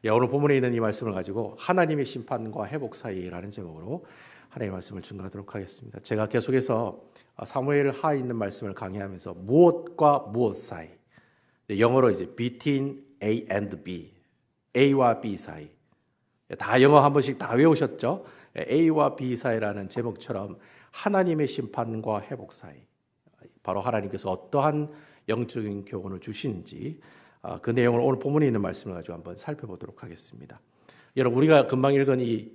오늘 본문에 있는 이 말씀을 가지고 하나님의 심판과 회복 사이라는 제목으로 하나님의 말씀을 증거하도록 하겠습니다. 제가 계속해서 사무엘 하에 있는 말씀을 강의하면서 무엇과 무엇 사이, 영어로 이제 between A and B, A와 B 사이, 다 영어 한 번씩 다 외우셨죠? A와 B 사이라는 제목처럼 하나님의 심판과 회복 사이, 바로 하나님께서 어떠한 영적인 교훈을 주시는지 그 내용을 오늘 본문에 있는 말씀을 가지고 한번 살펴보도록 하겠습니다. 여러분, 우리가 금방 읽은 이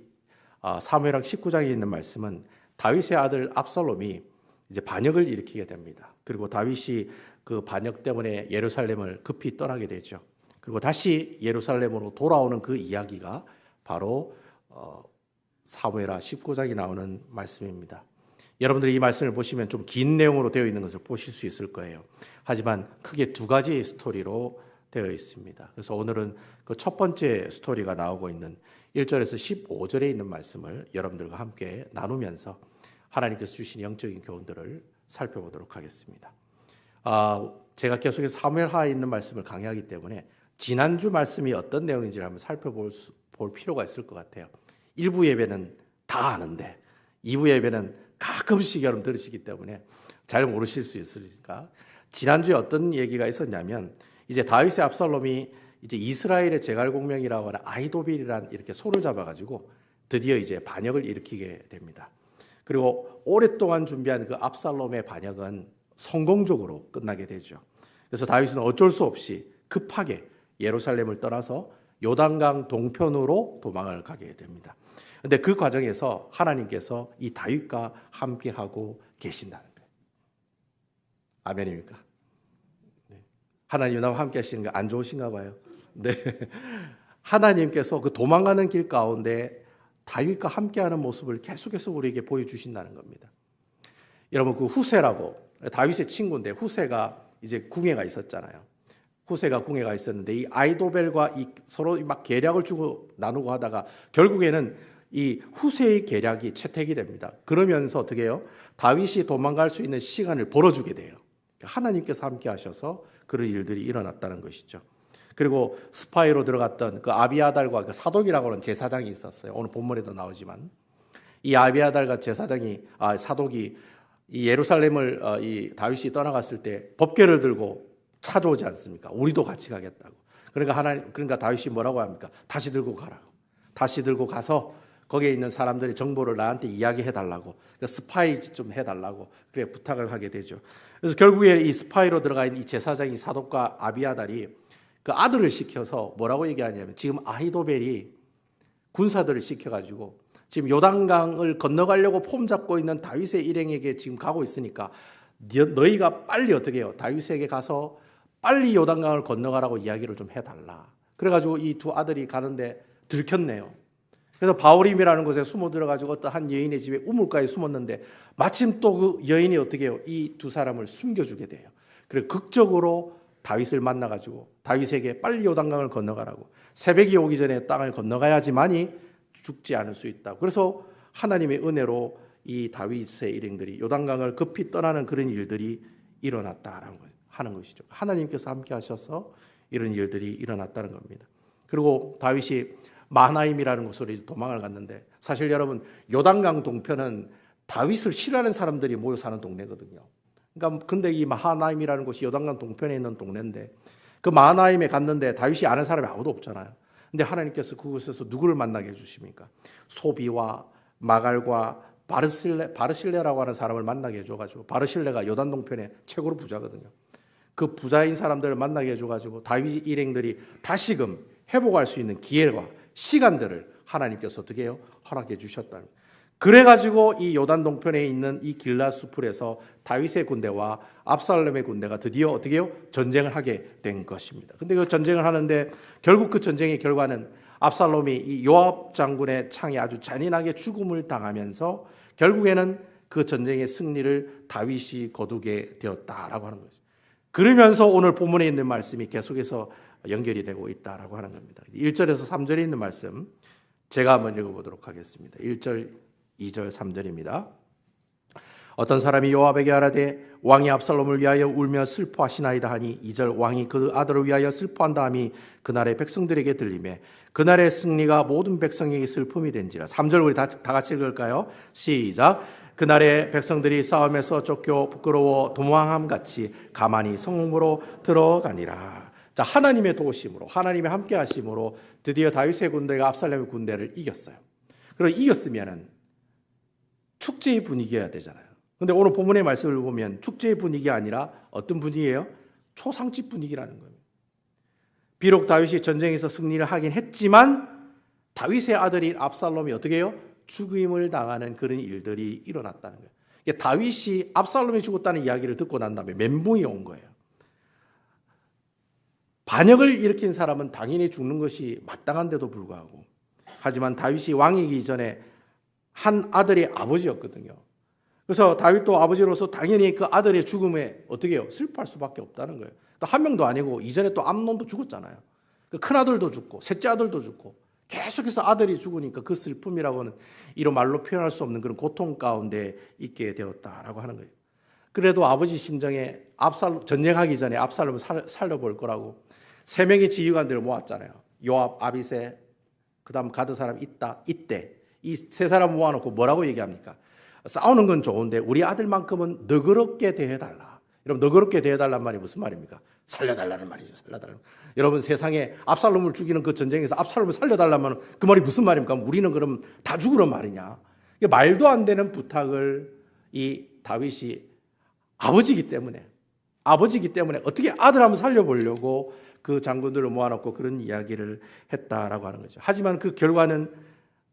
사무엘상 19장에 있는 말씀은 다윗의 아들 압살롬이 이제 반역을 일으키게 됩니다. 그리고 다윗이 그 반역 때문에 예루살렘을 급히 떠나게 되죠. 그리고 다시 예루살렘으로 돌아오는 그 이야기가 바로 사무엘하 19장에 나오는 말씀입니다. 여러분들이 이 말씀을 보시면 좀 긴 내용으로 되어 있는 것을 보실 수 있을 거예요. 하지만 크게 두 가지의 스토리로 되어 있습니다. 그래서 오늘은 그 첫 번째 스토리가 나오고 있는 1절에서 15절에 있는 말씀을 여러분들과 함께 나누면서 하나님께서 주신 영적인 교훈들을 살펴보도록 하겠습니다. 제가 계속해서 사무엘하에 있는 말씀을 강의하기 때문에 지난주 말씀이 어떤 내용인지를 한번 살펴볼 필요가 있을 것 같아요. 1부 예배는 다 아는데 2부 예배는 가끔씩 여러분 들으시기 때문에 잘 모르실 수 있으니까 지난주에 어떤 얘기가 있었냐면 이제 다윗의 압살롬이 이제 이스라엘의 제갈공명이라고 하는 아히도빌이란 이렇게 소를 잡아가지고 드디어 이제 반역을 일으키게 됩니다. 그리고 오랫동안 준비한 그 압살롬의 반역은 성공적으로 끝나게 되죠. 그래서 다윗은 어쩔 수 없이 급하게 예루살렘을 떠나서 요단강 동편으로 도망을 가게 됩니다. 그런데 그 과정에서 하나님께서 이 다윗과 함께하고 계신다는 거예요. 아멘입니까? 네. 하나님 나와 함께 하시는 거 안 좋으신가 봐요. 네. 하나님께서 그 도망가는 길 가운데 다윗과 함께하는 모습을 계속해서 우리에게 보여주신다는 겁니다. 여러분, 그 후세라고 다윗의 친구인데 후세가 이제 궁예가 있었잖아요. 후세가 궁예가 있었는데 이 아히도벨과 서로 막 계략을 주고 나누고 하다가 결국에는 이 후세의 계략이 채택이 됩니다. 그러면서 어떻게 해요? 다윗이 도망갈 수 있는 시간을 벌어주게 돼요. 하나님께서 함께 하셔서 그런 일들이 일어났다는 것이죠. 그리고 스파이로 들어갔던 그 아비아달과 그 사독이라고 하는 제사장이 있었어요. 오늘 본문에도 나오지만 이 아비아달과 사독이 이 예루살렘을 이 다윗이 떠나갔을 때 법궤를 들고 찾아오지 않습니까? 우리도 같이 가겠다고. 그러니까 다윗이 뭐라고 합니까? 다시 들고 가라고. 다시 들고 가서 거기에 있는 사람들의 정보를 나한테 이야기해 달라고. 그러니까 스파이 좀 해달라고. 그래 부탁을 하게 되죠. 그래서 결국에 이 스파이로 들어가 있는 이 제사장이 사독과 아비아달이 그 아들을 시켜서 뭐라고 얘기하냐면 지금 아히도벨이 군사들을 시켜가지고 지금 요단강을 건너가려고 폼 잡고 있는 다윗의 일행에게 지금 가고 있으니까 너희가 빨리 어떻게 해요? 다윗에게 가서 빨리 요단강을 건너가라고 이야기를 좀 해달라. 그래가지고 이 두 아들이 가는데 들켰네요. 그래서 바울임이라는 곳에 숨어 들어가지고 어떤 한 여인의 집에 우물가에 숨었는데 마침 또 그 여인이 어떻게 해요? 이 두 사람을 숨겨주게 돼요. 그래서 극적으로 다윗을 만나가지고 다윗에게 빨리 요단강을 건너가라고 새벽이 오기 전에 땅을 건너가야지만이 죽지 않을 수 있다. 그래서 하나님의 은혜로 이 다윗의 일행들이 요단강을 급히 떠나는 그런 일들이 일어났다라는 거 하는 것이죠. 하나님께서 함께 하셔서 이런 일들이 일어났다는 겁니다. 그리고 다윗이 마하나임이라는 곳으로 도망을 갔는데 사실 여러분 요단강 동편은 다윗을 싫어하는 사람들이 모여 사는 동네거든요. 그러니까 근데 이 마하나임이라는 곳이 요단강 동편에 있는 동네인데 그 마하나임에 갔는데 다윗이 아는 사람이 아무도 없잖아요. 근데 하나님께서 그곳에서 누구를 만나게 해주십니까? 소비와 마갈과 바르실레라고 하는 사람을 만나게 해줘가지고 바르실레가 요단 동편의 최고로 부자거든요. 그 부자인 사람들을 만나게 해줘가지고 다윗 일행들이 다시금 회복할 수 있는 기회와 시간들을 하나님께서 어떻게 해요? 허락해 주셨다는 거예요. 그래가지고 이 요단 동편에 있는 이 길앗 수풀에서 다윗의 군대와 압살롬의 군대가 드디어 어떻게 해요? 전쟁을 하게 된 것입니다. 근데 그 전쟁을 하는데 결국 그 전쟁의 결과는 압살롬이 이 요압 장군의 창에 아주 잔인하게 죽음을 당하면서 결국에는 그 전쟁의 승리를 다윗이 거두게 되었다라고 하는 거죠. 그러면서 오늘 본문에 있는 말씀이 계속해서 연결이 되고 있다라고 하는 겁니다. 1절에서 3절에 있는 말씀 제가 한번 읽어보도록 하겠습니다. 1절, 2절, 3절입니다. 어떤 사람이 요압에게 하라되 왕이 압살롬을 위하여 울며 슬퍼하시나이다 하니 2절 왕이 그 아들을 위하여 슬퍼한다 함이 그날의 백성들에게 들리매 그날의 승리가 모든 백성에게 슬픔이 된지라. 3절 우리 다 같이 읽을까요? 시작. 그날의 백성들이 싸움에서 쫓겨 부끄러워 도망함 같이 가만히 성읍으로 들어가니라. 자, 하나님의 도우심으로, 하나님의 함께 하심으로 드디어 다윗의 군대가 압살롬의 군대를 이겼어요. 그리고 이겼으면은 축제의 분위기여야 되잖아요. 근데 오늘 본문의 말씀을 보면 축제의 분위기가 아니라 어떤 분위기예요? 초상집 분위기라는 거예요. 비록 다윗이 전쟁에서 승리를 하긴 했지만 다윗의 아들인 압살롬이 어떻게 해요? 죽임을 당하는 그런 일들이 일어났다는 거예요. 그러니까 다윗이 압살롬이 죽었다는 이야기를 듣고 난 다음에 멘붕이 온 거예요. 반역을 일으킨 사람은 당연히 죽는 것이 마땅한데도 불구하고, 하지만 다윗이 왕이기 전에 한 아들의 아버지였거든요. 그래서 다윗도 아버지로서 당연히 그 아들의 죽음에 어떻게 해요? 슬퍼할 수밖에 없다는 거예요. 또 한 명도 아니고 이전에 또 암논도 죽었잖아요. 그 큰 아들도 죽고 셋째 아들도 죽고 계속해서 아들이 죽으니까 그 슬픔이라고는 이런 말로 표현할 수 없는 그런 고통 가운데 있게 되었다라고 하는 거예요. 그래도 아버지 심정에 전쟁하기 전에 압살롬을 살려볼 거라고 3명의 지휘관들을 모았잖아요. 요압, 아비새, 그 다음 가드 사람 이때 이 3사람 모아놓고 뭐라고 얘기합니까? 싸우는 건 좋은데 우리 아들만큼은 너그럽게 대해달라. 여러분, 너그럽게 대해달라는 말이 무슨 말입니까? 살려달라는 말이죠. 살려달라는. 여러분, 세상에 압살롬을 죽이는 그 전쟁에서 압살롬을 살려달라면 그 말이 무슨 말입니까? 우리는 그럼 다 죽으란 말이냐? 말도 안 되는 부탁을 이 다윗이 아버지이기 때문에 어떻게 아들 한번 살려보려고 그 장군들을 모아놓고 그런 이야기를 했다라고 하는 거죠. 하지만 그 결과는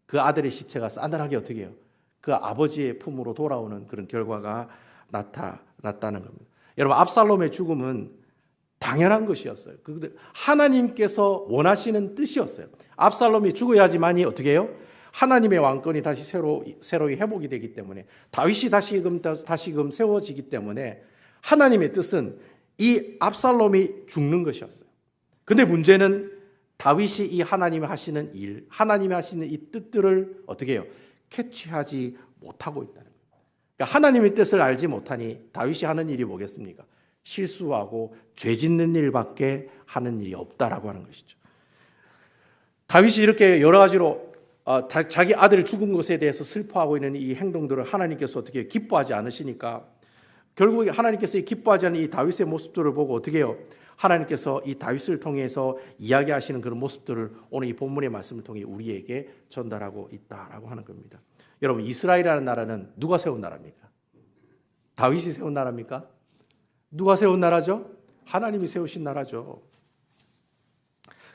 그 아들의 시체가 싸늘하게 어떻게 해요? 그 아버지의 품으로 돌아오는 그런 결과가 나타났다는 겁니다. 여러분, 압살롬의 죽음은 당연한 것이었어요. 하나님께서 원하시는 뜻이었어요. 압살롬이 죽어야지만이 어떻게 해요? 하나님의 왕권이 다시 새로이 회복이 되기 때문에, 다윗이 다시금 세워지기 때문에 하나님의 뜻은 이 압살롬이 죽는 것이었어요. 근데 문제는 다윗이 이 하나님이 하시는 일, 하나님이 하시는 이 뜻들을 어떻게 해요? 캐치하지 못하고 있다는 거예요. 그러니까 하나님의 뜻을 알지 못하니 다윗이 하는 일이 뭐겠습니까? 실수하고 죄 짓는 일밖에 하는 일이 없다라고 하는 것이죠. 다윗이 이렇게 여러 가지로 자기 아들이 죽은 것에 대해서 슬퍼하고 있는 이 행동들을 하나님께서 어떻게 기뻐하지 않으시니까 결국 하나님께서 기뻐하지 않는 이 다윗의 모습들을 보고 어떻게 해요? 하나님께서 이 다윗을 통해서 이야기하시는 그런 모습들을 오늘 이 본문의 말씀을 통해 우리에게 전달하고 있다라고 하는 겁니다. 여러분, 이스라엘이라는 나라는 누가 세운 나라입니까? 다윗이 세운 나라입니까? 누가 세운 나라죠? 하나님이 세우신 나라죠.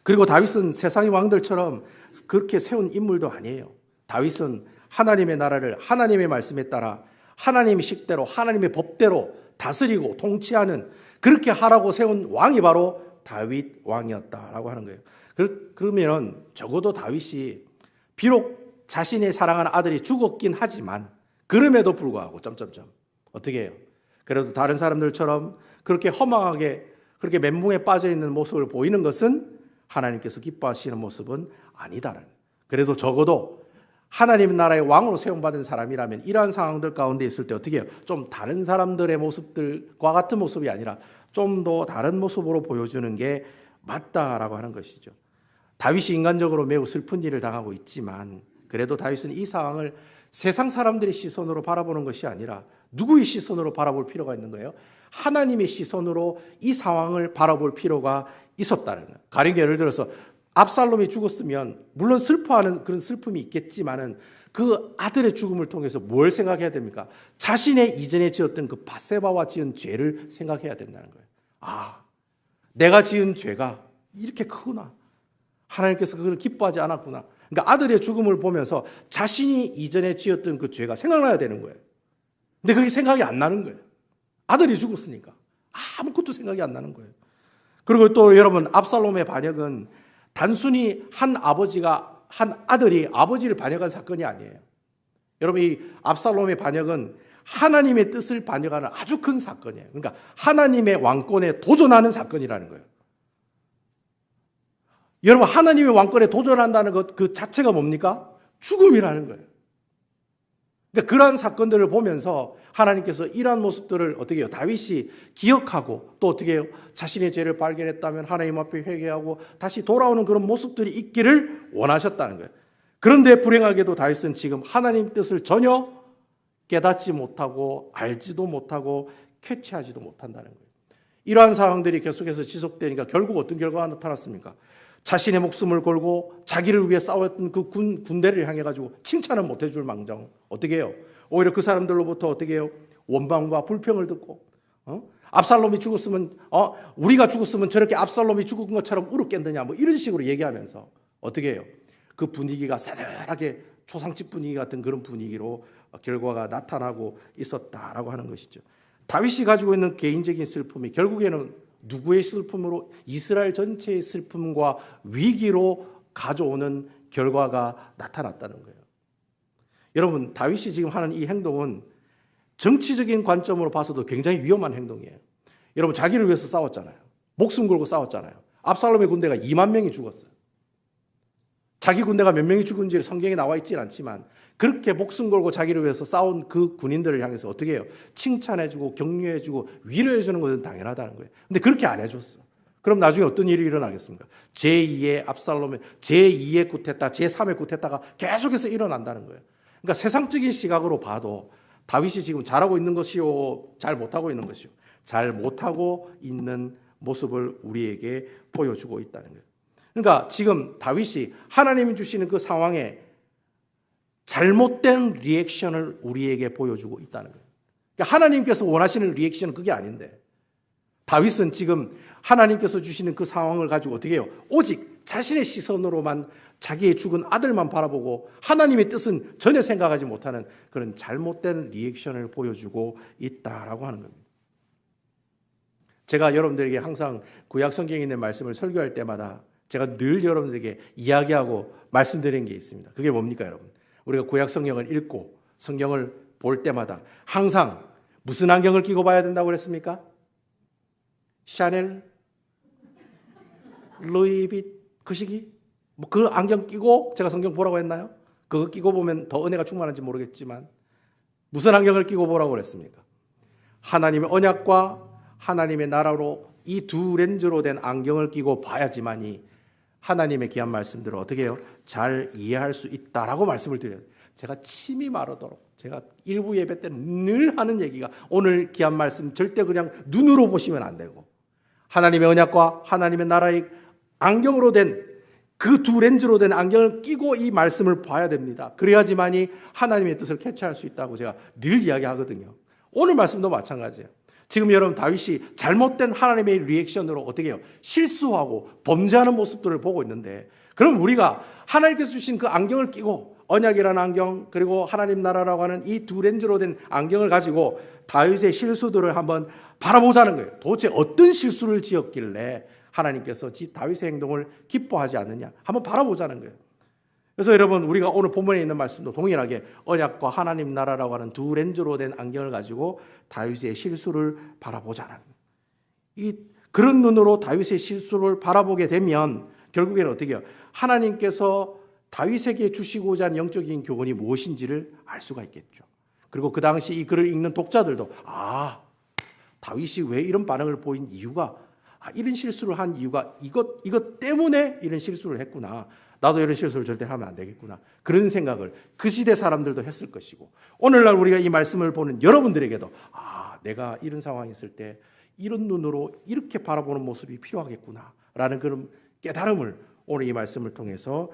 그리고 다윗은 세상의 왕들처럼 그렇게 세운 인물도 아니에요. 다윗은 하나님의 나라를 하나님의 말씀에 따라 하나님의 식대로 하나님의 법대로 다스리고 통치하는, 그렇게 하라고 세운 왕이 바로 다윗 왕이었다라고 하는 거예요. 그러면 적어도 다윗이 비록 자신의 사랑하는 아들이 죽었긴 하지만 그럼에도 불구하고 어떻게 해요? 그래도 다른 사람들처럼 그렇게 허망하게 그렇게 멘붕에 빠져 있는 모습을 보이는 것은 하나님께서 기뻐하시는 모습은 아니다라는. 그래도 적어도 하나님 나라의 왕으로 세움받은 사람이라면 이러한 상황들 가운데 있을 때 어떻게 해요? 좀 다른 사람들의 모습들과 같은 모습이 아니라 좀 더 다른 모습으로 보여주는 게 맞다라고 하는 것이죠. 다윗이 인간적으로 매우 슬픈 일을 당하고 있지만 그래도 다윗은 이 상황을 세상 사람들의 시선으로 바라보는 것이 아니라 누구의 시선으로 바라볼 필요가 있는 거예요? 하나님의 시선으로 이 상황을 바라볼 필요가 있었다는 거예요. 가령 예를 들어서 압살롬이 죽었으면 물론 슬퍼하는 그런 슬픔이 있겠지만은 그 아들의 죽음을 통해서 뭘 생각해야 됩니까? 자신의 이전에 지었던 그 밧세바와 지은 죄를 생각해야 된다는 거예요. 아, 내가 지은 죄가 이렇게 크구나. 하나님께서 그걸 기뻐하지 않았구나. 그러니까 아들의 죽음을 보면서 자신이 이전에 지었던 그 죄가 생각나야 되는 거예요. 근데 그게 생각이 안 나는 거예요. 아들이 죽었으니까 아무것도 생각이 안 나는 거예요. 그리고 또 여러분, 압살롬의 반역은 단순히 한 아들이 아버지를 반역한 사건이 아니에요. 여러분, 이 압살롬의 반역은 하나님의 뜻을 반역하는 아주 큰 사건이에요. 그러니까 하나님의 왕권에 도전하는 사건이라는 거예요. 여러분, 하나님의 왕권에 도전한다는 것 그 자체가 뭡니까? 죽음이라는 거예요. 그러니까 그러한 사건들을 보면서 하나님께서 이러한 모습들을 어떻게 해요? 다윗이 기억하고 또 어떻게 해요? 자신의 죄를 발견했다면 하나님 앞에 회개하고 다시 돌아오는 그런 모습들이 있기를 원하셨다는 거예요. 그런데 불행하게도 다윗은 지금 하나님 뜻을 전혀 깨닫지 못하고 알지도 못하고 캐치하지도 못한다는 거예요. 이러한 상황들이 계속해서 지속되니까 결국 어떤 결과가 나타났습니까? 자신의 목숨을 걸고 자기를 위해 싸웠던 그 군대를 향해 가지고 칭찬은 못 해줄 망정 어떻게 해요? 오히려 그 사람들로부터 어떻게 해요? 원망과 불평을 듣고 압살롬이 죽었으면 우리가 죽었으면 저렇게 압살롬이 죽은 것처럼 울었겠느냐 뭐 이런 식으로 얘기하면서 어떻게 해요? 그 분위기가 싸늘하게 초상집 분위기 같은 그런 분위기로 결과가 나타나고 있었다라고 하는 것이죠. 다윗이 가지고 있는 개인적인 슬픔이 결국에는 누구의 슬픔으로 이스라엘 전체의 슬픔과 위기로 가져오는 결과가 나타났다는 거예요. 여러분, 다윗이 지금 하는 이 행동은 정치적인 관점으로 봐서도 굉장히 위험한 행동이에요. 여러분, 자기를 위해서 싸웠잖아요. 목숨 걸고 싸웠잖아요. 압살롬의 군대가 2만 명이 죽었어요. 자기 군대가 몇 명이 죽은지 성경에 나와 있지는 않지만 그렇게 목숨 걸고 자기를 위해서 싸운 그 군인들을 향해서 어떻게 해요? 칭찬해주고 격려해주고 위로해주는 것은 당연하다는 거예요. 근데 그렇게 안 해줬어. 그럼 나중에 어떤 일이 일어나겠습니까? 제2의 압살롬의 제2의 쿠데타, 제3의 쿠데타가 계속해서 일어난다는 거예요. 그러니까 세상적인 시각으로 봐도 다윗이 지금 잘하고 있는 것이요, 잘 못하고 있는 것이요, 잘 못하고 있는 모습을 우리에게 보여주고 있다는 거예요. 그러니까 지금 다윗이 하나님이 주시는 그 상황에 잘못된 리액션을 우리에게 보여주고 있다는 거예요. 그러니까 하나님께서 원하시는 리액션은 그게 아닌데 다윗은 지금 하나님께서 주시는 그 상황을 가지고 어떻게 해요? 오직 자신의 시선으로만 자기의 죽은 아들만 바라보고 하나님의 뜻은 전혀 생각하지 못하는 그런 잘못된 리액션을 보여주고 있다라고 하는 겁니다. 제가 여러분들에게 항상 구약 성경에 있는 말씀을 설교할 때마다 제가 늘 여러분들에게 이야기하고 말씀드리는 게 있습니다. 그게 뭡니까, 여러분? 우리가 구약 성경을 읽고 성경을 볼 때마다 항상 무슨 안경을 끼고 봐야 된다고 그랬습니까? 샤넬, 루이빗 그 시기? 뭐 그 안경 끼고 제가 성경 보라고 했나요? 그거 끼고 보면 더 은혜가 충만한지 모르겠지만 무슨 안경을 끼고 보라고 그랬습니까? 하나님의 언약과 하나님의 나라로 이 두 렌즈로 된 안경을 끼고 봐야지만이 하나님의 귀한 말씀들을 어떻게 해요? 잘 이해할 수 있다라고 말씀을 드려요. 제가 침이 마르도록 제가 일부 예배 때 늘 하는 얘기가 오늘 귀한 말씀 절대 그냥 눈으로 보시면 안 되고 하나님의 언약과 하나님의 나라의 안경으로 된 그 두 렌즈로 된 안경을 끼고 이 말씀을 봐야 됩니다. 그래야지만이 하나님의 뜻을 캐치할 수 있다고 제가 늘 이야기하거든요. 오늘 말씀도 마찬가지예요. 지금 여러분 다윗이 잘못된 하나님의 리액션으로 어떻게 해요? 실수하고 범죄하는 모습들을 보고 있는데 그럼 우리가 하나님께서 주신 그 안경을 끼고 언약이라는 안경 그리고 하나님 나라라고 하는 이 두 렌즈로 된 안경을 가지고 다윗의 실수들을 한번 바라보자는 거예요. 도대체 어떤 실수를 지었길래 하나님께서 다윗의 행동을 기뻐하지 않느냐 한번 바라보자는 거예요. 그래서 여러분 우리가 오늘 본문에 있는 말씀도 동일하게 언약과 하나님 나라라고 하는 두 렌즈로 된 안경을 가지고 다윗의 실수를 바라보자는 이 그런 눈으로 다윗의 실수를 바라보게 되면 결국에는 어떻게 해요? 하나님께서 다윗에게 주시고자 하는 영적인 교훈이 무엇인지를 알 수가 있겠죠. 그리고 그 당시 이 글을 읽는 독자들도 다윗이 왜 이런 반응을 보인 이유가 이런 실수를 한 이유가 이것 때문에 이런 실수를 했구나. 나도 이런 실수를 절대 하면 안 되겠구나. 그런 생각을 그 시대 사람들도 했을 것이고 오늘날 우리가 이 말씀을 보는 여러분들에게도 내가 이런 상황이 있을 때 이런 눈으로 이렇게 바라보는 모습이 필요하겠구나 라는 그런 깨달음을 오늘 이 말씀을 통해서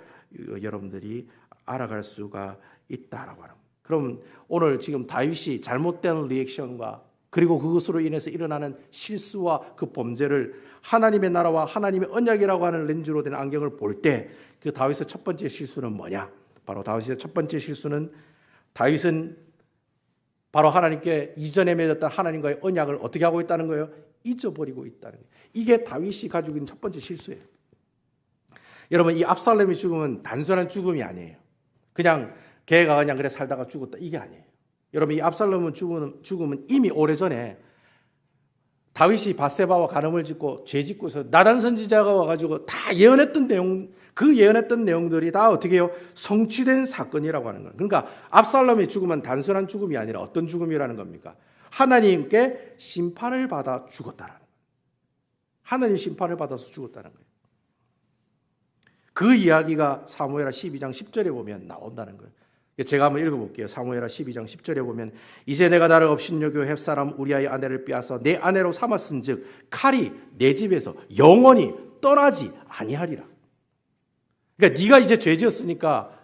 여러분들이 알아갈 수가 있다라고 하는. 그럼 오늘 지금 다윗이 잘못된 리액션과 그리고 그것으로 인해서 일어나는 실수와 그 범죄를 하나님의 나라와 하나님의 언약이라고 하는 렌즈로 된 안경을 볼 때 그 다윗의 첫 번째 실수는 뭐냐? 바로 다윗의 첫 번째 실수는 다윗은 바로 하나님께 이전에 맺었던 하나님과의 언약을 어떻게 하고 있다는 거예요? 잊어버리고 있다는 거예요. 이게 다윗이 가지고 있는 첫 번째 실수예요. 여러분 이 압살롬의 죽음은 단순한 죽음이 아니에요. 그냥 걔가 그냥 그래 살다가 죽었다 이게 아니에요. 여러분 이 압살롬의 죽음은 이미 오래전에 다윗이 밧세바와 간음을 짓고 죄 짓고 해서 나단 선지자가 와가지고 다 예언했던 내용, 그 예언했던 내용들이 다 어떻게 해요? 성취된 사건이라고 하는 거예요. 그러니까 압살롬의 죽음은 단순한 죽음이 아니라 어떤 죽음이라는 겁니까? 하나님께 심판을 받아 죽었다라는 거예요. 하나님 심판을 받아서 죽었다는 거예요. 그 이야기가 사무엘하 12장 10절에 보면 나온다는 거예요. 제가 한번 읽어볼게요. 사무엘하 12장 10절에 보면 이제 내가 나를 업신여겨 헵사람 우리아의 아내를 빼앗아 내 아내로 삼았은즉 칼이 내 집에서 영원히 떠나지 아니하리라. 그러니까 네가 이제 죄 지었으니까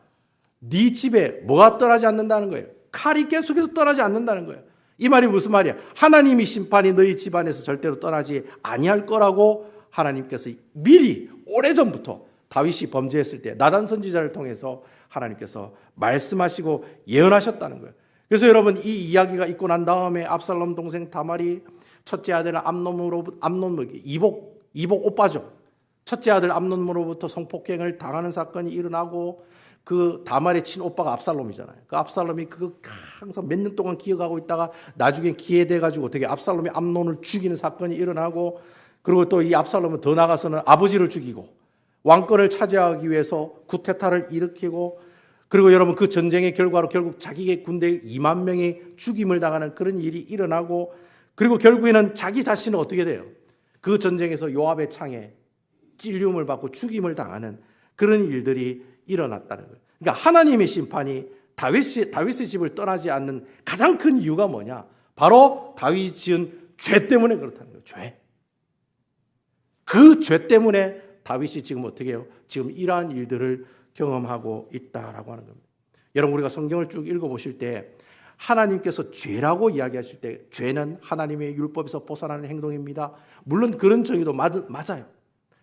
네 집에 뭐가 떠나지 않는다는 거예요. 칼이 계속해서 떠나지 않는다는 거예요. 이 말이 무슨 말이야? 하나님이 심판이 너희 집안에서 절대로 떠나지 아니할 거라고 하나님께서 미리 오래전부터 다윗이 범죄했을 때 나단 선지자를 통해서 하나님께서 말씀하시고 예언하셨다는 거예요. 그래서 여러분 이 이야기가 있고 난 다음에 압살롬 동생 다말이 첫째 아들 이복 오빠죠. 첫째 아들 암논으로부터 성폭행을 당하는 사건이 일어나고 그 다말의 친오빠가 압살롬이잖아요. 그 압살롬이 그거 항상 몇 년 동안 기억하고 있다가 나중에 기회돼 가지고 되게 압살롬이 암논을 죽이는 사건이 일어나고 그리고 또 이 압살롬은 더 나가서는 아버지를 죽이고 왕권을 차지하기 위해서 쿠데타를 일으키고 그리고 여러분 그 전쟁의 결과로 결국 자기의 군대 2만 명이 죽임을 당하는 그런 일이 일어나고 그리고 결국에는 자기 자신은 어떻게 돼요? 그 전쟁에서 요압의 창에 찔림을 받고 죽임을 당하는 그런 일들이 일어났다는 거예요. 그러니까 하나님의 심판이 다윗의 집을 떠나지 않는 가장 큰 이유가 뭐냐? 바로 다윗이 지은 죄 때문에 그렇다는 거예요. 죄. 그 죄 때문에 다윗이 지금 어떻게 해요? 지금 이러한 일들을 경험하고 있다라고 하는 겁니다. 여러분 우리가 성경을 쭉 읽어보실 때 하나님께서 죄라고 이야기하실 때 죄는 하나님의 율법에서 벗어나는 행동입니다. 물론 그런 정의도 맞아요.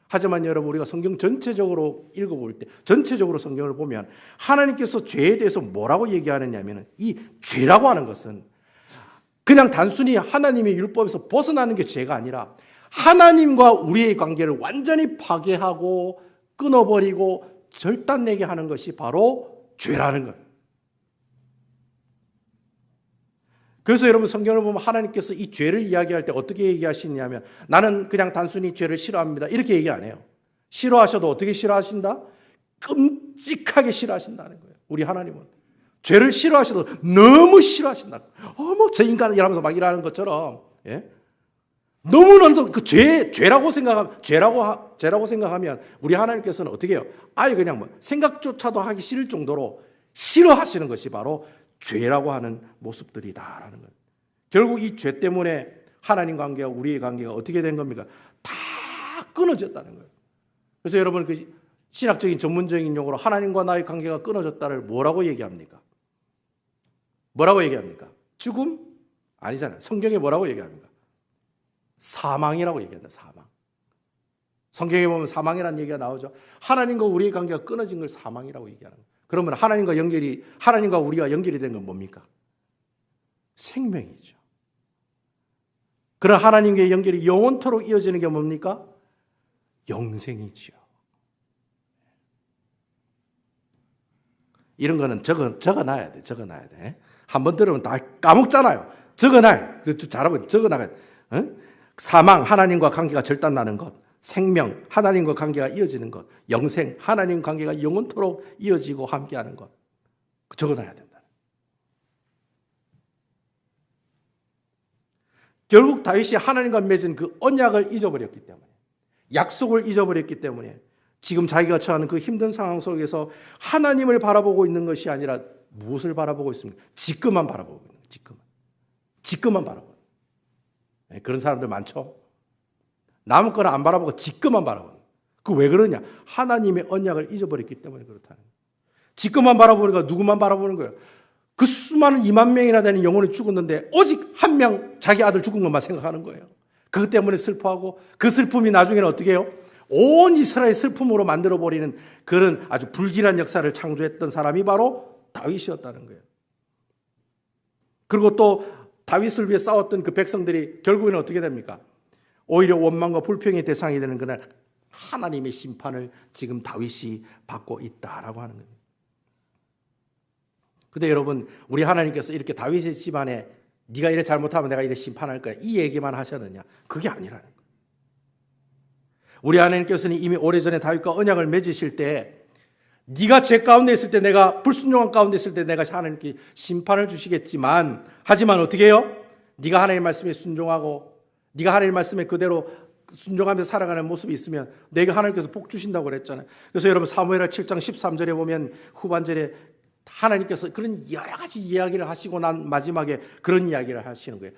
하지만 여러분 우리가 성경 전체적으로 읽어볼 때 전체적으로 성경을 보면 하나님께서 죄에 대해서 뭐라고 얘기하느냐면 이 죄라고 하는 것은 그냥 단순히 하나님의 율법에서 벗어나는 게 죄가 아니라 하나님과 우리의 관계를 완전히 파괴하고 끊어버리고 절단내게 하는 것이 바로 죄라는 거예요. 그래서 여러분 성경을 보면 하나님께서 이 죄를 이야기할 때 어떻게 얘기하시냐면 나는 그냥 단순히 죄를 싫어합니다. 이렇게 얘기 안 해요. 싫어하셔도 어떻게 싫어하신다? 끔찍하게 싫어하신다는 거예요. 우리 하나님은. 죄를 싫어하셔도 너무 싫어하신다. 저 인간 이러면서 막 일하는 것처럼. 예? 너무나도 그 죄라고 생각하면 우리 하나님께서는 어떻게 해요? 아예 그냥 생각조차도 하기 싫을 정도로 싫어하시는 것이 바로 죄라고 하는 모습들이다라는 거예요. 결국 이 죄 때문에 하나님 관계와 우리의 관계가 어떻게 된 겁니까? 다 끊어졌다는 거예요. 그래서 여러분 그 신학적인 전문적인 용어로 하나님과 나의 관계가 끊어졌다를 뭐라고 얘기합니까? 뭐라고 얘기합니까? 죽음? 아니잖아요. 성경에 뭐라고 얘기합니까? 사망이라고 얘기한다. 사망. 성경에 보면 사망이라는 얘기가 나오죠. 하나님과 우리의 관계가 끊어진 걸 사망이라고 얘기하는 거예요. 그러면 하나님과 우리가 연결이 된 건 뭡니까? 생명이죠. 그런 하나님과의 연결이 영원토록 이어지는 게 뭡니까? 영생이죠. 이런 거는 적어놔야 돼. 적어놔야 돼. 한번 들으면 다 까먹잖아요. 적어놔요. 잘하고 적어놔야 돼. 사망, 하나님과 관계가 절단나는 것. 생명, 하나님과 관계가 이어지는 것. 영생, 하나님 관계가 영원토록 이어지고 함께하는 것. 적어놔야 된다. 결국 다윗이 하나님과 맺은 그 언약을 잊어버렸기 때문에, 약속을 잊어버렸기 때문에 지금 자기가 처하는 그 힘든 상황 속에서 하나님을 바라보고 있는 것이 아니라 무엇을 바라보고 있습니까? 지금만 바라보고 있는 거예요. 지금만 바라보고. 그런 사람들 많죠. 남은 거는 안 바라보고 지금만 바라보는. 그 왜 그러냐? 하나님의 언약을 잊어버렸기 때문에 그렇다는 거예요. 지금만 바라보니까 누구만 바라보는 거예요? 그 수많은 2만 명이나 되는 영혼이 죽었는데 오직 한 명 자기 아들 죽은 것만 생각하는 거예요. 그것 때문에 슬퍼하고 그 슬픔이 나중에는 어떻게 해요? 온 이스라엘 슬픔으로 만들어버리는 그런 아주 불길한 역사를 창조했던 사람이 바로 다윗이었다는 거예요. 그리고 또 다윗을 위해 싸웠던 그 백성들이 결국에는 어떻게 됩니까? 오히려 원망과 불평의 대상이 되는 그날 하나님의 심판을 지금 다윗이 받고 있다라고 하는 거예요. 근데 여러분, 우리 하나님께서 이렇게 다윗의 집안에 네가 이래 잘못하면 내가 이래 심판할 거야. 이 얘기만 하셨느냐? 그게 아니라는 거예요. 우리 하나님께서는 이미 오래전에 다윗과 언약을 맺으실 때 네가 죄 가운데 있을 때, 내가 불순종한 가운데 있을 때 내가 하나님께 심판을 주시겠지만, 하지만 어떻게 해요? 네가 하나님 말씀에 순종하고 네가 하나님 말씀에 그대로 순종하면서 살아가는 모습이 있으면 내게 하나님께서 복 주신다고 그랬잖아요. 그래서 여러분 사무엘하 7장 13절에 보면 후반절에 하나님께서 그런 여러 가지 이야기를 하시고 난 마지막에 그런 이야기를 하시는 거예요.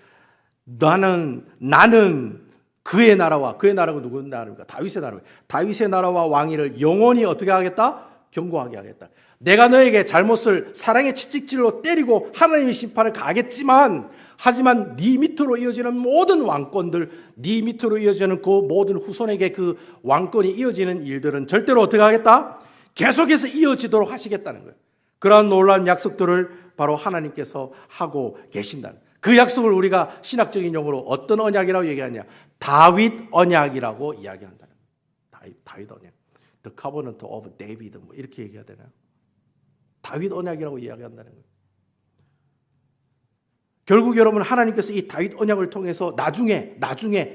나는 그의 나라와, 그의 나라가 누구 나라입니까? 다윗의 나라입니다. 다윗의 나라와 왕위를 영원히 어떻게 하겠다? 견고하게 하겠다. 내가 너에게 잘못을 사랑의 채찍질로 때리고 하나님의 심판을 가하겠지만, 하지만 네 밑으로 이어지는 모든 왕권들, 네 밑으로 이어지는 그 모든 후손에게 그 왕권이 이어지는 일들은 절대로 어떻게 하겠다? 계속해서 이어지도록 하시겠다는 거예요. 그러한 놀라운 약속들을 바로 하나님께서 하고 계신다는 거예요. 그 약속을 우리가 신학적인 용어로 어떤 언약이라고 얘기하냐? 다윗 언약이라고 이야기한다는 거예요. 다윗 언약. The Covenant of David, 뭐 이렇게 얘기해야 되나요? 다윗 언약이라고 이야기한다는 거예요. 결국 여러분, 하나님께서 이 다윗 언약을 통해서 나중에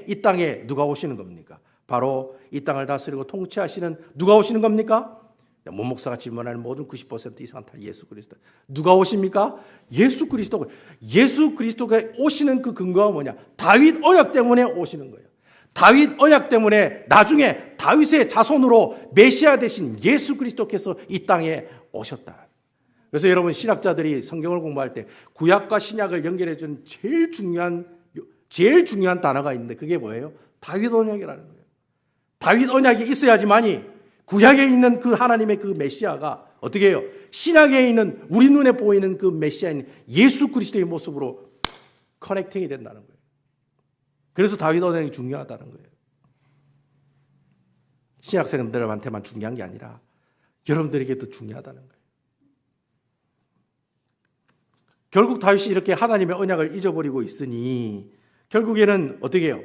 이 땅에 누가 오시는 겁니까? 바로 이 땅을 다스리고 통치하시는 누가 오시는 겁니까? 문 목사가 질문하는 모든 90% 이상 다 예수 그리스도. 누가 오십니까? 예수 그리스도. 예수 그리스도가 오시는 그 근거가 뭐냐? 다윗 언약 때문에 오시는 거예요. 다윗 언약 때문에 나중에 다윗의 자손으로 메시아 되신 예수 그리스도께서 이 땅에 오셨다. 그래서 여러분, 신학자들이 성경을 공부할 때 구약과 신약을 연결해 준 제일 중요한 단어가 있는데 그게 뭐예요? 다윗 언약이라는 거예요. 다윗 언약이 있어야지만이 구약에 있는 그 하나님의 그 메시아가 어떻게 해요? 신약에 있는 우리 눈에 보이는 그 메시아인 예수 그리스도의 모습으로 커넥팅이 된다는 거예요. 그래서 다윗 언약이 중요하다는 거예요. 신학생들한테만 중요한 게 아니라 여러분들에게도 중요하다는 거예요. 결국 다윗이 이렇게 하나님의 언약을 잊어버리고 있으니 결국에는 어떻게 해요?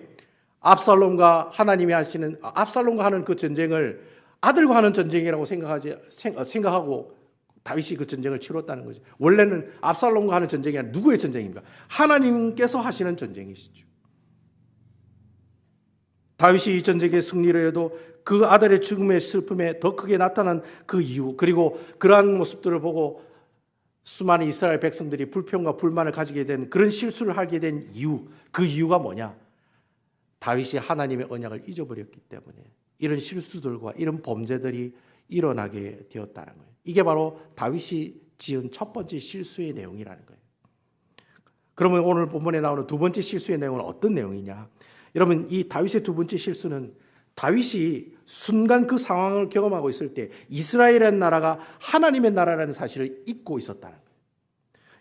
압살롬과 하는 그 전쟁을 아들과 하는 전쟁이라고 생각하고 다윗이 그 전쟁을 치렀다는 거죠. 원래는 압살롬과 하는 전쟁이 아니라 누구의 전쟁입니까? 하나님께서 하시는 전쟁이시죠. 다윗이 이 전쟁의 승리를 해도 그 아들의 죽음의 슬픔에 더 크게 나타난 그 이유, 그리고 그러한 모습들을 보고 수많은 이스라엘 백성들이 불평과 불만을 가지게 된, 그런 실수를 하게 된 이유, 그 이유가 뭐냐? 다윗이 하나님의 언약을 잊어버렸기 때문에 이런 실수들과 이런 범죄들이 일어나게 되었다는 거예요. 이게 바로 다윗이 지은 첫 번째 실수의 내용이라는 거예요. 그러면 오늘 본문에 나오는 두 번째 실수의 내용은 어떤 내용이냐? 여러분, 이 다윗의 두 번째 실수는 다윗이 순간 그 상황을 경험하고 있을 때 이스라엘의 나라가 하나님의 나라라는 사실을 잊고 있었다는 거예요.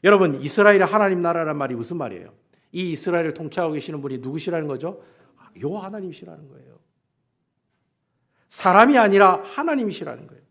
여러분, 이스라엘이 하나님 나라란 말이 무슨 말이에요? 이 이스라엘을 통치하고 계시는 분이 누구시라는 거죠? 요 하나님이시라는 거예요. 사람이 아니라 하나님이시라는 거예요.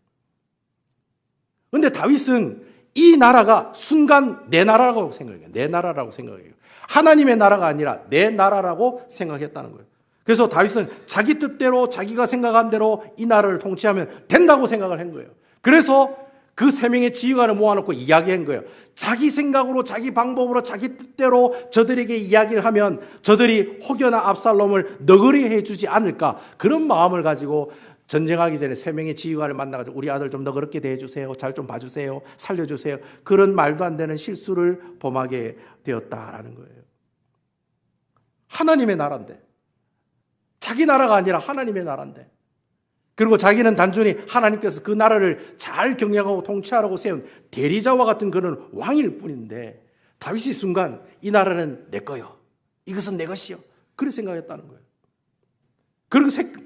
그런데 다윗은 이 나라가 순간 내 나라라고 생각해요. 내 나라라고 생각해요. 하나님의 나라가 아니라 내 나라라고 생각했다는 거예요. 그래서 다윗은 자기 뜻대로, 자기가 생각한 대로 이 나라를 통치하면 된다고 생각을 한 거예요. 그래서 그 세 명의 지휘관을 모아놓고 이야기한 거예요. 자기 생각으로, 자기 방법으로, 자기 뜻대로 저들에게 이야기를 하면 저들이 혹여나 압살롬을 너그리 해주지 않을까, 그런 마음을 가지고 전쟁하기 전에 세 명의 지휘관을 만나가지고 우리 아들 좀 너그럽게 대해주세요, 잘 좀 봐주세요, 살려주세요, 그런 말도 안 되는 실수를 범하게 되었다라는 거예요. 하나님의 나라인데, 자기 나라가 아니라 하나님의 나라인데, 그리고 자기는 단순히 하나님께서 그 나라를 잘 경영하고 통치하라고 세운 대리자와 같은 그런 왕일 뿐인데, 다윗이 순간 이 나라는 내 거요, 이것은 내 것이요, 그렇게 생각했다는 거예요.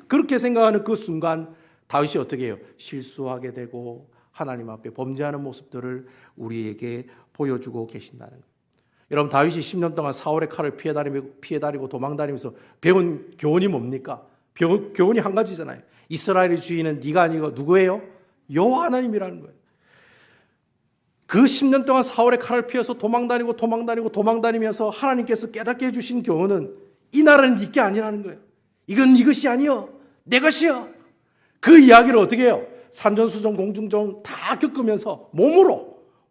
그렇게 생각하는 그 순간 다윗이 어떻게 해요? 실수하게 되고 하나님 앞에 범죄하는 모습들을 우리에게 보여주고 계신다는 거예요. 여러분, 다윗이 10년 동안 사울의 칼을 피해다니고 도망다니면서 배운 교훈이 뭡니까? 교훈이 한 가지잖아요. 이스라엘의 주인은 네가 아니고 누구예요? 여호와 하나님이라는 거예요. 그 10년 동안 사울의 칼을 피해서 도망다니면서 하나님께서 깨닫게 해주신 교훈은 이 나라는 네 게 아니라는 거예요. 이건 네 것이 아니요, 내 것이요. 그 이야기를 어떻게 해요? 산전수전 공중전 다 겪으면서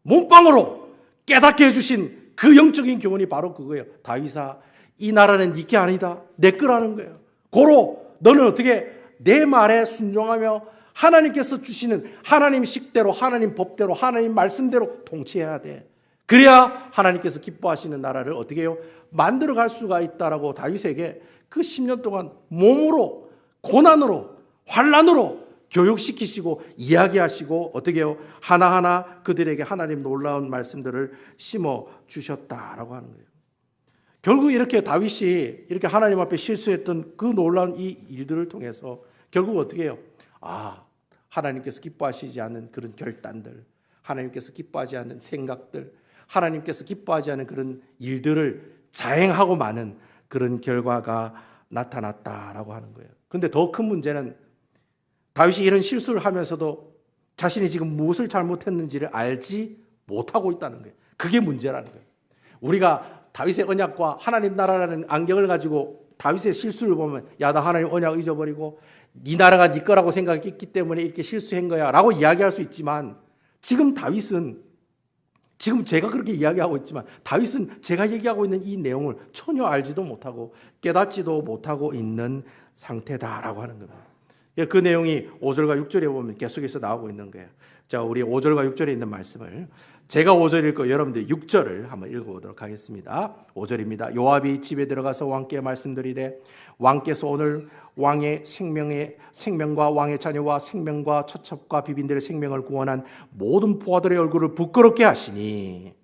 몸빵으로 깨닫게 해주신 그 영적인 교훈이 바로 그거예요. 다윗아, 이 나라는 네게 아니다. 내 거라는 거예요. 고로 너는 어떻게 내 말에 순종하며 하나님께서 주시는 하나님 식대로, 하나님 법대로, 하나님 말씀대로 통치해야 돼. 그래야 하나님께서 기뻐하시는 나라를 어떻게 해요? 만들어 갈 수가 있다라고 다윗에게 그 10년 동안 몸으로, 고난으로, 환난으로 교육시키시고 이야기하시고 어떻게 해요? 하나하나 그들에게 하나님 놀라운 말씀들을 심어 주셨다라고 하는 거예요. 결국 이렇게 다윗이 이렇게 하나님 앞에 실수했던 그 놀라운 이 일들을 통해서 결국 어떻게 해요? 하나님께서 기뻐하시지 않는 그런 결단들, 하나님께서 기뻐하지 않는 생각들, 하나님께서 기뻐하지 않는 그런 일들을 자행하고 마는 그런 결과가 나타났다라고 하는 거예요. 그런데 더 큰 문제는 다윗이 이런 실수를 하면서도 자신이 지금 무엇을 잘못했는지를 알지 못하고 있다는 거예요. 그게 문제라는 거예요. 우리가 다윗의 언약과 하나님 나라라는 안경을 가지고 다윗의 실수를 보면 야, 나 하나님 언약 잊어버리고 네 나라가 네 거라고 생각했기 때문에 이렇게 실수한 거야 라고 이야기할 수 있지만 지금 다윗은 지금 제가 그렇게 이야기하고 있지만 다윗은 제가 얘기하고 있는 이 내용을 전혀 알지도 못하고 깨닫지도 못하고 있는 상태다라고 하는 겁니다. 그 내용이 5절과 6절에 보면 계속해서 나오고 있는 거예요. 자, 우리 5절과 6절에 있는 말씀을 제가 5절 읽고 여러분들 6절을 한번 읽어보도록 하겠습니다. 5절입니다. 요압이 집에 들어가서 왕께 말씀드리되 왕께서 오늘 왕의 생명과 왕의 자녀와 생명과 처첩과 비빈들의 생명을 구원한 모든 부하들의 얼굴을 부끄럽게 하시니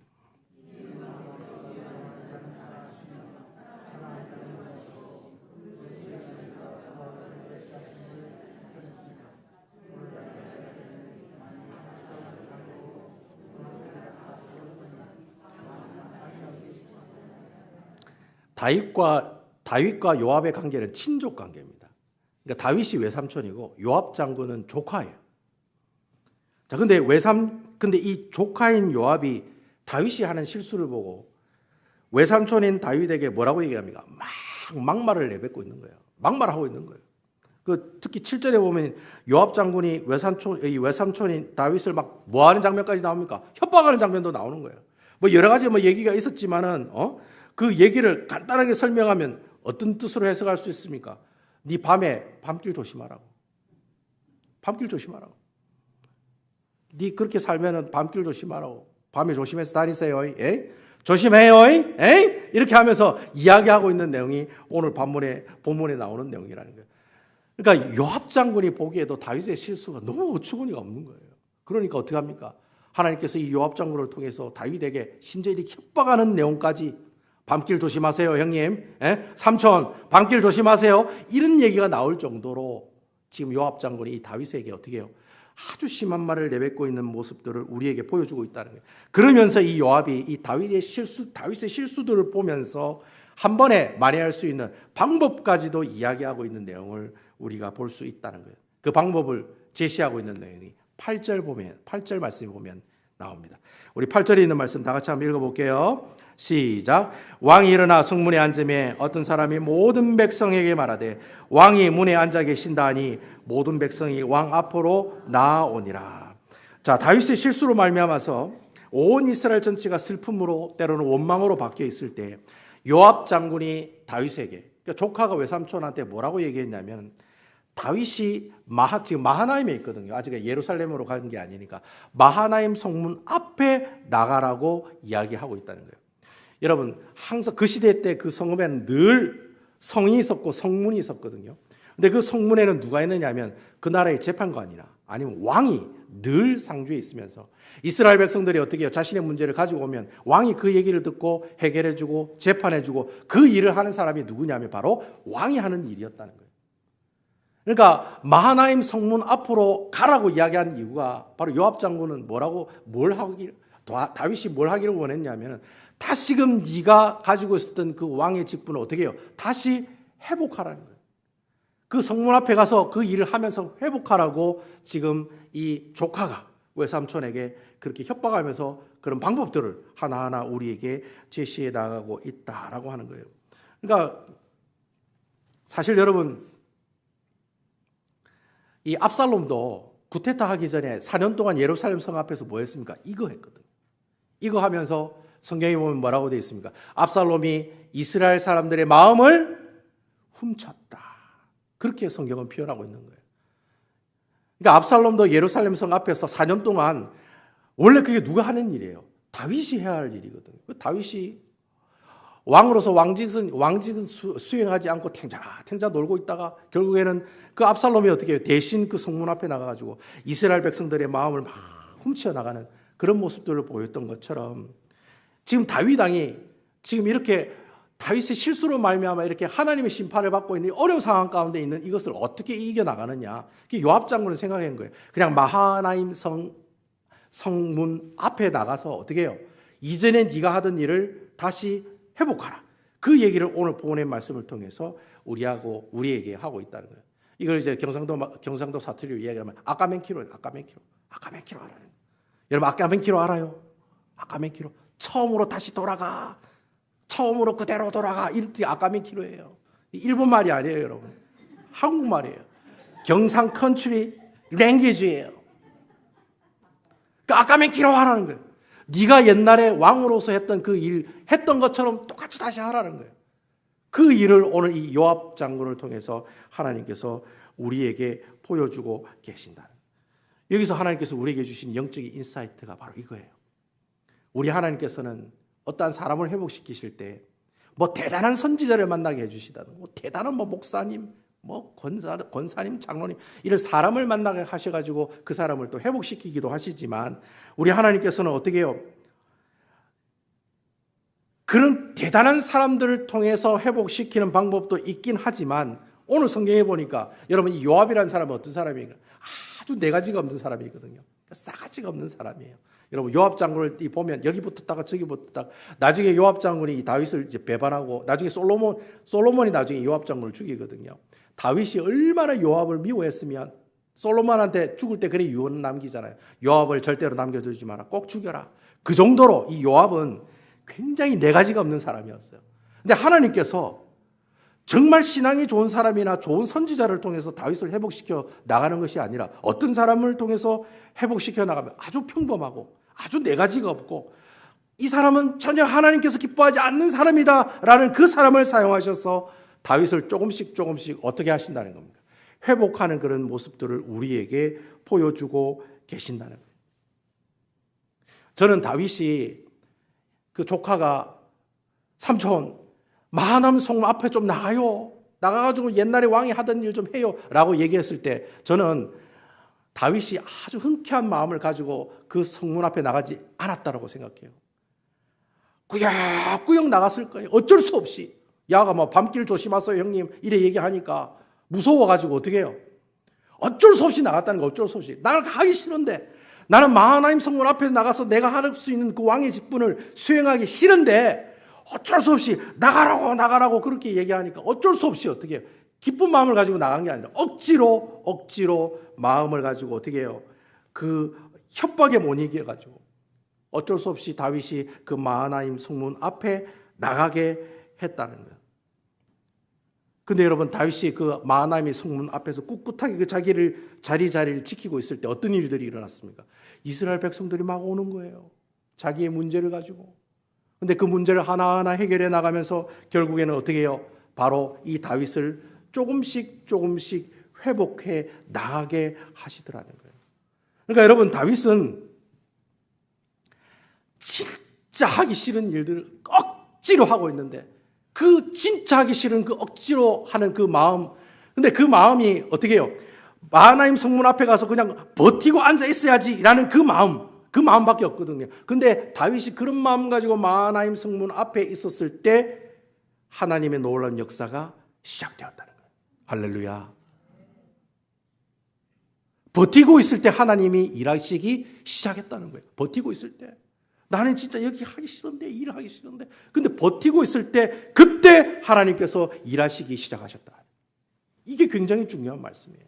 다윗과 요압의 관계는 친족 관계입니다. 그러니까 다윗이 외삼촌이고 요압 장군은 조카예요. 자, 근데 이 조카인 요압이 다윗이 하는 실수를 보고 외삼촌인 다윗에게 뭐라고 얘기합니까? 막말을 내뱉고 있는 거예요. 막말하고 있는 거예요. 특히 7절에 보면 요압 장군이 외삼촌인 다윗을 막 뭐하는 장면까지 나옵니까? 협박하는 장면도 나오는 거예요. 뭐 여러 가지 얘기가 있었지만은 그 얘기를 간단하게 설명하면 어떤 뜻으로 해석할 수 있습니까? 네 밤길 조심하라고. 밤길 조심하라고. 네 그렇게 살면은 밤길 조심하라고. 밤에 조심해서 다니세요. 에이? 조심해요. 에이? 이렇게 하면서 이야기하고 있는 내용이 오늘 본문에 나오는 내용이라는 거예요. 그러니까 요압 장군이 보기에도 다윗의 실수가 너무 어처구니가 없는 거예요. 그러니까 어떻게 합니까? 하나님께서 이 요압 장군을 통해서 다윗에게 심지어 이렇게 협박하는 내용까지 밤길 조심하세요, 형님. 삼촌, 밤길 조심하세요. 이런 얘기가 나올 정도로 지금 요압 장군이 이 다윗에게 어떻게 해요? 아주 심한 말을 내뱉고 있는 모습들을 우리에게 보여주고 있다는 거예요. 그러면서 이 요압이 이 다윗의 실수들을 보면서 한 번에 만회할 수 있는 방법까지도 이야기하고 있는 내용을 우리가 볼 수 있다는 거예요. 그 방법을 제시하고 있는 내용이 8절 말씀에 보면 나옵니다. 우리 8절에 있는 말씀 다 같이 한번 읽어볼게요. 시작. 왕이 일어나 성문에 앉으매 어떤 사람이 모든 백성에게 말하되 왕이 문에 앉아 계신다 하니 모든 백성이 왕 앞으로 나아오니라. 자, 다윗의 실수로 말미암아서 온 이스라엘 전체가 슬픔으로 때로는 원망으로 바뀌어 있을 때 요압 장군이 다윗에게, 그러니까 조카가 외삼촌한테 뭐라고 얘기했냐면 다윗이 지금 마하나임에 있거든요. 아직 예루살렘으로 간 게 아니니까 마하나임 성문 앞에 나가라고 이야기하고 있다는 거예요. 여러분, 항상 그 시대 때 그 성읍에는 늘 성이 있었고 성문이 있었거든요. 근데 그 성문에는 누가 있느냐면 그 나라의 재판관이나 아니면 왕이 늘 상주에 있으면서 이스라엘 백성들이 어떻게 해요? 자신의 문제를 가지고 오면 왕이 그 얘기를 듣고 해결해주고 재판해주고 그 일을 하는 사람이 누구냐면 바로 왕이 하는 일이었다는 거예요. 그러니까 마하나임 성문 앞으로 가라고 이야기한 이유가 바로 요압 장군은 다윗이 뭘 하기를 원했냐면 다시금 네가 가지고 있었던 그 왕의 직분을 어떻게 해요? 다시 회복하라는 거예요. 그 성문 앞에 가서 그 일을 하면서 회복하라고 지금 이 조카가 외삼촌에게 그렇게 협박하면서 그런 방법들을 하나하나 우리에게 제시해 나가고 있다라고 하는 거예요. 그러니까 사실 여러분, 이 압살롬도 구테타 하기 전에 4년 동안 예루살렘 성 앞에서 뭐 했습니까? 이거 했거든요. 이거 하면서 성경에 보면 뭐라고 되어 있습니까? 압살롬이 이스라엘 사람들의 마음을 훔쳤다. 그렇게 성경은 표현하고 있는 거예요. 그러니까 압살롬도 예루살렘 성 앞에서 4년 동안, 원래 그게 누가 하는 일이에요? 다윗이 해야 할 일이거든요. 다윗이 왕으로서 왕직은 수행하지 않고 탱자 놀고 있다가 결국에는 그 압살롬이 어떻게 해요? 대신 그 성문 앞에 나가가지고 이스라엘 백성들의 마음을 막 훔쳐 나가는 그런 모습들을 보였던 것처럼, 지금 다윗 왕이 지금 이렇게 다윗의 실수로 말미암아 이렇게 하나님의 심판을 받고 있는 어려운 상황 가운데 있는 이것을 어떻게 이겨나가느냐. 요압 장군은 생각한 거예요. 그냥 마하나임 성문 앞에 나가서 어떻게 해요? 이전에 네가 하던 일을 다시 회복하라. 그 얘기를 오늘 본문의 말씀을 통해서 우리에게 하고 있다는 거예요. 이걸 이제 경상도 사투리로 이야기하면 아까맨키로 알아요. 여러분 아까맨키로 알아요? 아까맨키로 처음으로 다시 돌아가. 처음으로 그대로 돌아가. 이렇게 아까맨키로예요. 일본 말이 아니에요, 여러분. 한국말이에요. 경상 컨트리 랭귀지예요. 그러니까 아까맨키로 하라는 거예요. 네가 옛날에 왕으로서 했던 그 일 했던 것처럼 똑같이 다시 하라는 거예요. 그 일을 오늘 이 요압 장군을 통해서 하나님께서 우리에게 보여주고 계신다. 여기서 하나님께서 우리에게 주신 영적인 인사이트가 바로 이거예요. 우리 하나님께서는 어떠한 사람을 회복시키실 때 뭐 대단한 선지자를 만나게 해주시다든, 뭐 대단한 목사님, 권사님, 장로님, 이런 사람을 만나게 하셔가지고 그 사람을 또 회복시키기도 하시지만, 우리 하나님께서는 어떻게 해요? 그런 대단한 사람들을 통해서 회복시키는 방법도 있긴 하지만, 오늘 성경에 보니까 여러분 이 요압이라는 사람은 어떤 사람이에요? 아주 네 가지가 없는 사람이거든요. 싸가지가 없는 사람이에요. 여러분 요압 장군을 보면 여기 붙었다가 저기 붙었다가, 나중에 요압 장군이 다윗을 이제 배반하고 나중에 솔로몬이 나중에 요압 장군을 죽이거든요. 다윗이 얼마나 요압을 미워했으면 솔로몬한테 죽을 때 그래 유언 남기잖아요. 요압을 절대로 남겨두지 마라. 꼭 죽여라. 그 정도로 이 요압은 굉장히 네 가지가 없는 사람이었어요. 근데 하나님께서 정말 신앙이 좋은 사람이나 좋은 선지자를 통해서 다윗을 회복시켜 나가는 것이 아니라 어떤 사람을 통해서 회복시켜 나가면 아주 평범하고 아주 네 가지가 없고, 이 사람은 전혀 하나님께서 기뻐하지 않는 사람이다라는 그 사람을 사용하셔서 다윗을 조금씩 어떻게 하신다는 겁니까? 회복하는 그런 모습들을 우리에게 보여주고 계신다는 거예요. 저는 다윗이 그 조카가 삼촌 마하나임 성문 앞에 좀 나가가지고 옛날에 왕이 하던 일 좀 해요 라고 얘기했을 때, 저는 다윗이 아주 흔쾌한 마음을 가지고 그 성문 앞에 나가지 않았다고 생각해요. 꾸역꾸역 나갔을 거예요. 어쩔 수 없이. 야가 밤길 조심하세요 형님 이래 얘기하니까 무서워가지고 어떻게 해요? 어쩔 수 없이 나갔다는 거. 어쩔 수 없이. 나는 가기 싫은데, 나는 마하나임 성문 앞에 나가서 내가 할 수 있는 그 왕의 직분을 수행하기 싫은데 어쩔 수 없이 나가라고 그렇게 얘기하니까 어쩔 수 없이 어떻게 해요? 기쁜 마음을 가지고 나간 게 아니라 억지로 마음을 가지고 어떻게 해요? 그 협박에 못 이겨가지고 어쩔 수 없이 다윗이 그 마하나임 성문 앞에 나가게 했다는 거예요. 근데 여러분, 다윗이 그 마하나임 성문 앞에서 꿋꿋하게 그 자리를 지키고 있을 때 어떤 일들이 일어났습니까? 이스라엘 백성들이 막 오는 거예요. 자기의 문제를 가지고. 근데 그 문제를 하나하나 해결해 나가면서 결국에는 어떻게 해요? 바로 이 다윗을 조금씩 회복해 나가게 하시더라는 거예요. 그러니까 여러분, 다윗은 진짜 하기 싫은 일들을 억지로 하고 있는데, 그 진짜 하기 싫은 그 억지로 하는 그 마음, 근데 그 마음이 어떻게 해요? 마하나임 성문 앞에 가서 그냥 버티고 앉아 있어야지라는 그 마음밖에 없거든요. 근데 다윗이 그런 마음 가지고 마하나임 성문 앞에 있었을 때 하나님의 놀라운 역사가 시작되었다는 거예요. 할렐루야. 버티고 있을 때 하나님이 일하시기 시작했다는 거예요. 버티고 있을 때. 나는 진짜 여기 하기 싫은데, 일을 하기 싫은데. 근데 버티고 있을 때, 그때 하나님께서 일하시기 시작하셨다. 이게 굉장히 중요한 말씀이에요.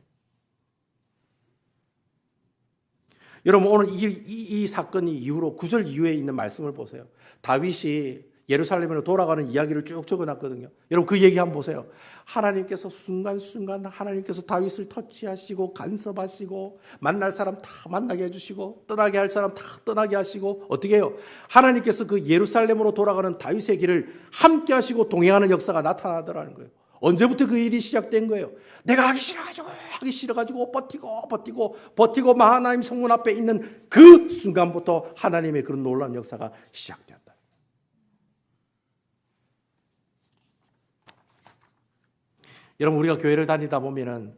여러분, 오늘 이 사건이 이후로 9절 이후에 있는 말씀을 보세요. 다윗이 예루살렘으로 돌아가는 이야기를 쭉 적어놨거든요. 여러분 그 얘기 한번 보세요. 하나님께서 순간순간 하나님께서 다윗을 터치하시고 간섭하시고 만날 사람 다 만나게 해주시고 떠나게 할 사람 다 떠나게 하시고 어떻게 해요? 하나님께서 그 예루살렘으로 돌아가는 다윗의 길을 함께 하시고 동행하는 역사가 나타나더라는 거예요. 언제부터 그 일이 시작된 거예요? 내가 하기 싫어가지고 버티고 하나님 성문 앞에 있는 그 순간부터 하나님의 그런 놀라운 역사가 시작되었다. 여러분 우리가 교회를 다니다 보면은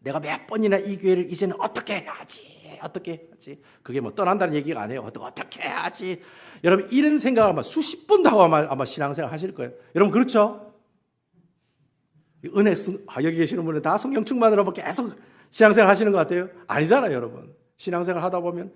내가 몇 번이나 이 교회를 이제는 어떻게 해야지 그게 뭐 떠난다는 얘기가 아니에요. 어떻게 해야지. 여러분 이런 생각을 아마 수십 번도 하고 아마 신앙생활 하실 거예요. 여러분 그렇죠? 여기 계시는 분은 다 성령 충만으로 계속 신앙생활 하시는 것 같아요. 아니잖아요 여러분. 신앙생활 하다 보면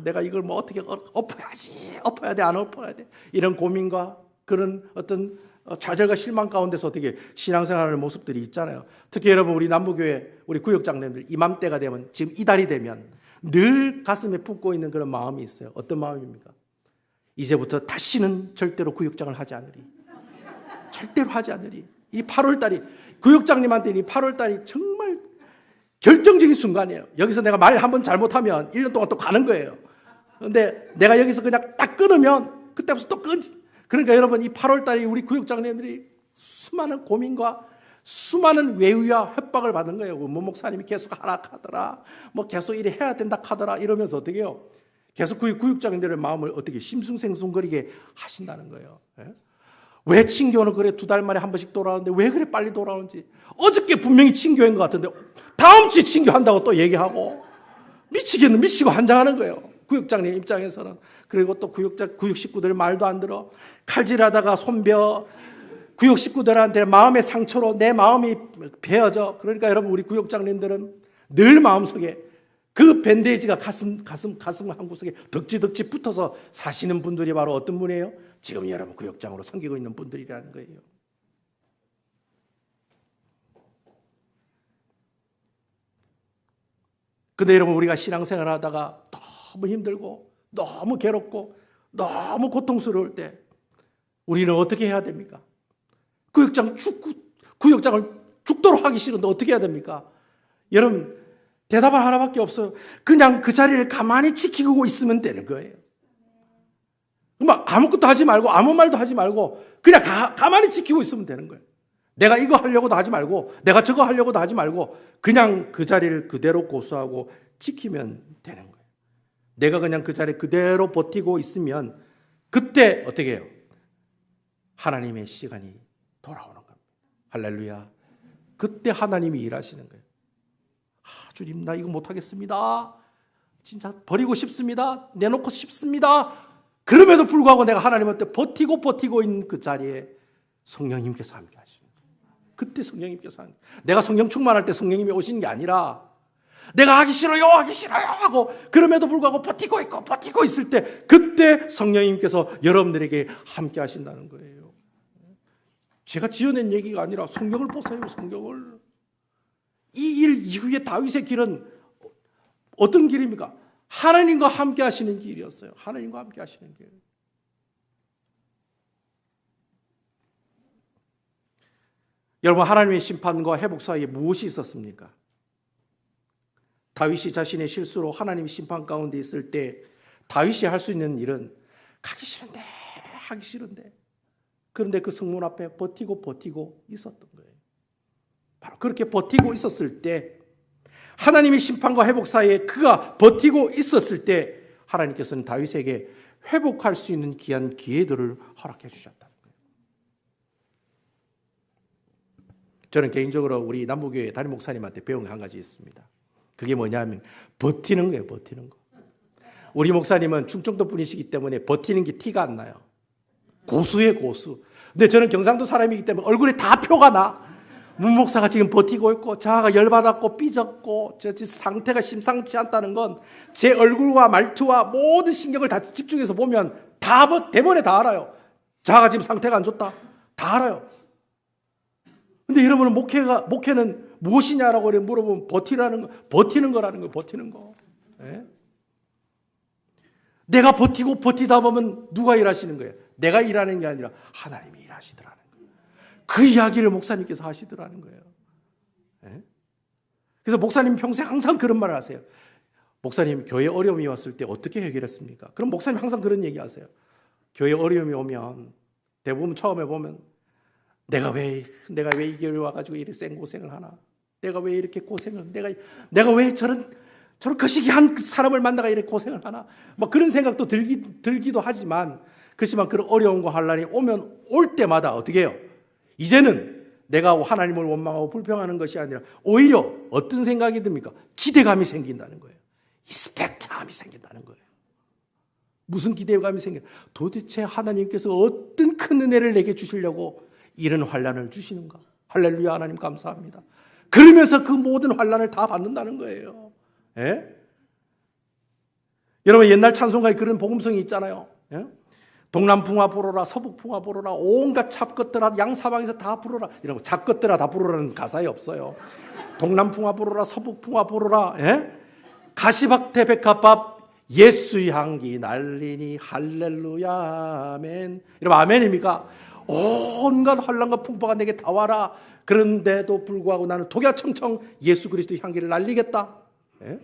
내가 이걸 뭐 어떻게 엎어야 돼 안 엎어야 돼 이런 고민과 그런 어떤 좌절과 실망 가운데서 어떻게 신앙생활하는 모습들이 있잖아요. 특히 여러분 우리 남부교회 우리 구역장님들 이맘때가 되면 지금 이달이 되면 늘 가슴에 품고 있는 그런 마음이 있어요. 어떤 마음입니까? 이제부터 다시는 절대로 구역장을 하지 않으리. 절대로 하지 않으리. 이 8월달이 구역장님한테는 이 8월달이 정말 결정적인 순간이에요. 여기서 내가 말 한번 잘못하면 1년 동안 또 가는 거예요. 그런데 내가 여기서 그냥 딱 끊으면 그때부터 또 그러니까 여러분 이 8월달에 우리 구역장님들이 수많은 고민과 수많은 외유와 협박을 받는 거예요. 뭐 목사님이 계속 하라 하더라, 뭐 계속 이래 해야 된다 하더라 이러면서 어떻게 해요? 계속 그 구역장님들의 마음을 어떻게 심승생숭거리게 하신다는 거예요. 왜 친교는 그래 2달 만에 한 번씩 돌아오는데 왜 그래 빨리 돌아오는지. 어저께 분명히 친교인 것 같은데 다음 주에 친교한다고 또 얘기하고 미치고 환장하는 거예요. 구역장님 입장에서는. 그리고 또 구역 식구들 말도 안 들어. 칼질하다가 손벼. 구역 식구들한테 마음의 상처로 내 마음이 베어져. 그러니까 여러분 우리 구역장님들은 늘 마음속에 그 밴데이지가 가슴 한 구석에 덕지 붙어서 사시는 분들이 바로 어떤 분이에요? 지금 여러분 구역장으로 섬기고 있는 분들이라는 거예요. 근데 여러분 우리가 신앙생활 하다가 너무 힘들고 너무 괴롭고 너무 고통스러울 때 우리는 어떻게 해야 됩니까? 구역장을 죽도록 하기 싫은데 어떻게 해야 됩니까? 여러분 대답은 하나밖에 없어요. 그냥 그 자리를 가만히 지키고 있으면 되는 거예요. 아무것도 하지 말고 아무 말도 하지 말고 그냥 가만히 지키고 있으면 되는 거예요. 내가 이거 하려고도 하지 말고 내가 저거 하려고도 하지 말고 그냥 그 자리를 그대로 고수하고 지키면 되는 거예요. 내가 그냥 그 자리에 그대로 버티고 있으면 그때 어떻게 해요? 하나님의 시간이 돌아오는 겁니다. 할렐루야. 그때 하나님이 일하시는 거예요. 주님 나 이거 못하겠습니다. 진짜 버리고 싶습니다. 내놓고 싶습니다. 그럼에도 불구하고 내가 하나님한테 버티고 있는 그 자리에 성령님께서 함께 하시는 거예요. 그때 성령님께서 함께. 내가 성령 충만할 때 성령님이 오시는 게 아니라 내가 하기 싫어요 하고 그럼에도 불구하고 버티고 있을 때 그때 성령님께서 여러분들에게 함께 하신다는 거예요. 제가 지어낸 얘기가 아니라 성경을 보세요. 성경을. 이 일 이후에 다윗의 길은 어떤 길입니까? 하나님과 함께 하시는 길이었어요. 하나님과 함께 하시는 길. 여러분 하나님의 심판과 회복 사이에 무엇이 있었습니까? 다윗이 자신의 실수로 하나님의 심판 가운데 있을 때 다윗이 할 수 있는 일은 하기 싫은데 그런데 그 성문 앞에 버티고 있었던 거예요. 바로 그렇게 버티고 있었을 때 하나님의 심판과 회복 사이에 그가 버티고 있었을 때 하나님께서는 다윗에게 회복할 수 있는 귀한 기회들을 허락해 주셨다는 거예요. 저는 개인적으로 우리 남부교회 담임 목사님한테 배운 게 한 가지 있습니다. 그게 뭐냐면 버티는 거예요. 버티는 거. 우리 목사님은 충청도 분이시기 때문에 버티는 게 티가 안 나요. 고수예요, 고수. 근데 저는 경상도 사람이기 때문에 얼굴에 다 표가 나. 문 목사가 지금 버티고 있고 자아가 열받았고 삐졌고 저 상태가 심상치 않다는 건 제 얼굴과 말투와 모든 신경을 다 집중해서 보면 다 대본에 다 알아요. 자아가 지금 상태가 안 좋다. 다 알아요. 근데 여러분은 목회는 무엇이냐라고 물어보면 버티는 거라는 거예요. 버티는 거. 네? 내가 버티다 보면 누가 일하시는 거예요? 내가 일하는 게 아니라 하나님이 일하시더라는 거예요. 그 이야기를 목사님께서 하시더라는 거예요. 예? 그래서 목사님 평생 항상 그런 말을 하세요. 목사님, 교회 어려움이 왔을 때 어떻게 해결했습니까? 그럼 목사님 항상 그런 얘기 하세요. 교회 어려움이 오면 대부분 처음에 보면 내가 왜 이 교회 와가지고 이렇게 생고생을 하나? 내가 왜 이렇게 고생을, 내가 왜 저런 거시기한 사람을 만나가 이렇게 고생을 하나? 뭐 그런 생각도 들기도 하지만, 그렇지만 그런 어려움과 환난이 오면 올 때마다 어떻게 해요? 이제는 내가 하나님을 원망하고 불평하는 것이 아니라 오히려 어떤 생각이 듭니까? 기대감이 생긴다는 거예요. 리스펙트함이 생긴다는 거예요. 무슨 기대감이 생겨? 도대체 하나님께서 어떤 큰 은혜를 내게 주시려고 이런 환난을 주시는가? 할렐루야, 하나님 감사합니다. 그러면서 그 모든 환난을 다 받는다는 거예요. 예? 여러분, 옛날 찬송가에 그런 복음성이 있잖아요. 예? 동남풍화 불어라, 서북풍화 불어라, 온갖 잡것들아 양사방에서 다 불어라. 이런 거 잡것들아 다 불어라는 가사에 없어요. 동남풍화 불어라, 서북풍화 불어라. 예? 가시박대 백합밥 예수의 향기 날리니 할렐루야 아멘. 이러면 아멘입니까? 온갖 환난과 풍파가 내게 다 와라. 그런데도 불구하고 나는 독야청청 예수 그리스도의 향기를 날리겠다. 예?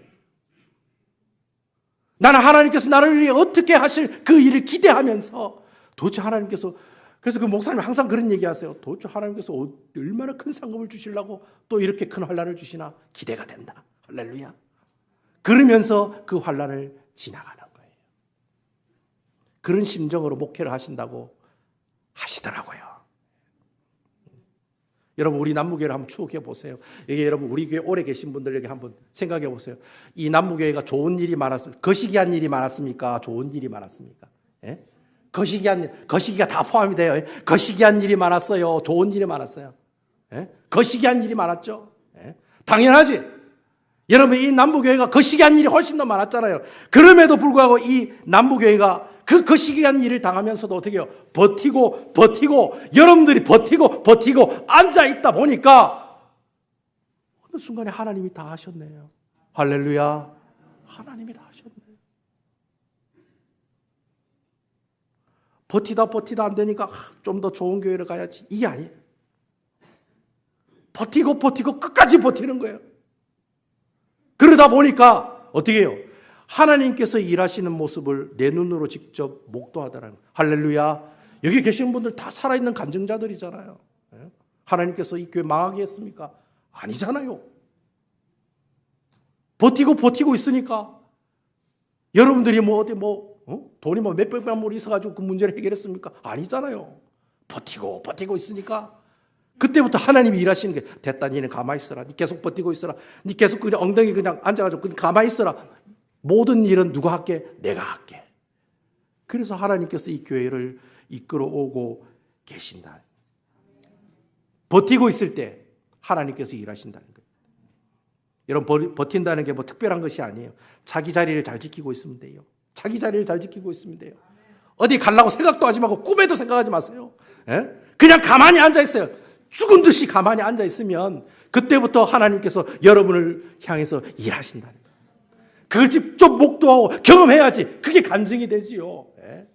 나는 하나님께서 나를 위해 어떻게 하실 그 일을 기대하면서 도대체 하나님께서, 그래서 그 목사님 항상 그런 얘기하세요. 도대체 하나님께서 얼마나 큰 상급을 주시려고 또 이렇게 큰 환난을 주시나 기대가 된다. 할렐루야. 그러면서 그 환난을 지나가는 거예요. 그런 심정으로 목회를 하신다고 하시더라고요. 여러분, 우리 남무교회를 한번 추억해 보세요. 이게 여러분, 우리 교회 오래 계신 분들 여기 한번 생각해 보세요. 이 남무교회가 좋은 일이 많았습니까? 거시기한 일이 많았습니까? 좋은 일이 많았습니까? 예? 거시기가 다 포함이 돼요. 거시기한 일이 많았어요. 좋은 일이 많았어요. 예? 거시기한 일이 많았죠. 예? 당연하지. 여러분, 이 남부교회가 거시기한 일이 훨씬 더 많았잖아요. 그럼에도 불구하고 이 남부교회가 그 거시기한 일을 당하면서도 어떻게 해요? 버티고 여러분들이 버티고 앉아있다 보니까 어느 순간에 하나님이 다 하셨네요. 할렐루야. 하나님이 다 하셨네요. 버티다 안 되니까 좀 더 좋은 교회를 가야지. 이게 아니에요. 버티고 끝까지 버티는 거예요. 그러다 보니까 어떻게 해요? 하나님께서 일하시는 모습을 내 눈으로 직접 목도하더라는 거예요. 할렐루야. 여기 계신 분들 다 살아있는 간증자들이잖아요. 하나님께서 이 교회 망하게 했습니까? 아니잖아요. 버티고 있으니까. 여러분들이 돈이 몇백만 불 있어가지고 그 문제를 해결했습니까? 아니잖아요. 버티고 있으니까. 그때부터 하나님이 일하시는 게, 됐다, 니는 가만히 있어라. 니 계속 버티고 있어라. 니 계속 그냥 엉덩이 그냥 앉아가지고 그냥 가만히 있어라. 모든 일은 누가 할게? 내가 할게. 그래서 하나님께서 이 교회를 이끌어오고 계신다. 버티고 있을 때 하나님께서 일하신다는 거예요. 여러분, 버틴다는 게 뭐 특별한 것이 아니에요. 자기 자리를 잘 지키고 있으면 돼요. 자기 자리를 잘 지키고 있으면 돼요. 어디 가려고 생각도 하지 말고 꿈에도 생각하지 마세요. 예? 그냥 가만히 앉아있어요. 죽은 듯이 가만히 앉아있으면 그때부터 하나님께서 여러분을 향해서 일하신다는 거예요. 그걸 직접 목도하고 경험해야지 그게 간증이 되지요. 예?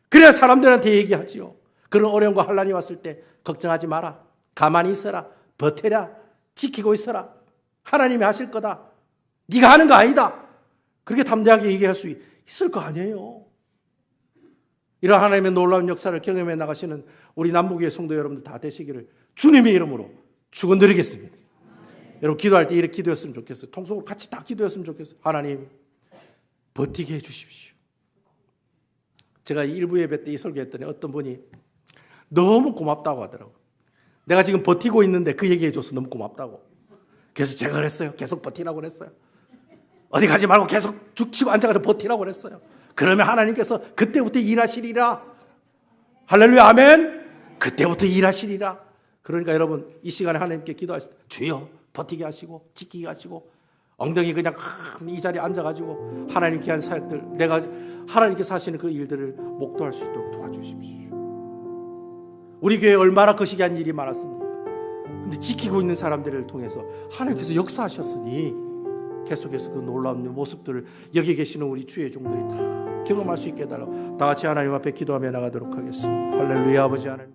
그래야 사람들한테 얘기하지요. 그런 어려움과 환난이 왔을 때 걱정하지 마라. 가만히 있어라. 버텨라. 지키고 있어라. 하나님이 하실 거다. 네가 하는 거 아니다. 그렇게 담대하게 얘기할 수 있을 거 아니에요. 이런 하나님의 놀라운 역사를 경험해 나가시는 우리 남북의 성도 여러분들 다 되시기를 주님의 이름으로 축원드리겠습니다. 여러분, 기도할 때 이렇게 기도했으면 좋겠어요. 통성으로 같이 다 기도했으면 좋겠어요. 하나님, 버티게 해주십시오. 제가 일부 예배 때 이 설교했더니 어떤 분이 너무 고맙다고 하더라고요. 내가 지금 버티고 있는데 그 얘기해줘서 너무 고맙다고. 그래서 제가 그랬어요. 계속 버티라고 그랬어요. 어디 가지 말고 계속 죽치고 앉아가지고 버티라고 그랬어요. 그러면 하나님께서 그때부터 일하시리라. 할렐루야, 아멘. 그때부터 일하시리라. 그러니까 여러분, 이 시간에 하나님께 기도하시고, 주여 버티게 하시고 지키게 하시고, 엉덩이 그냥 이 자리에 앉아가지고 하나님께 한 사역들, 내가 하나님께서 하시는 그 일들을 목도할 수 있도록 도와주십시오. 우리 교회에 얼마나 거시기한 일이 많았습니까? 근데 지키고 있는 사람들을 통해서 하나님께서 역사하셨으니 계속해서 그 놀라운 모습들을 여기 계시는 우리 주의 종들이 다 경험할 수 있게 해달라고 다 같이 하나님 앞에 기도하며 나가도록 하겠습니다. 할렐루야. 아버지 하나님.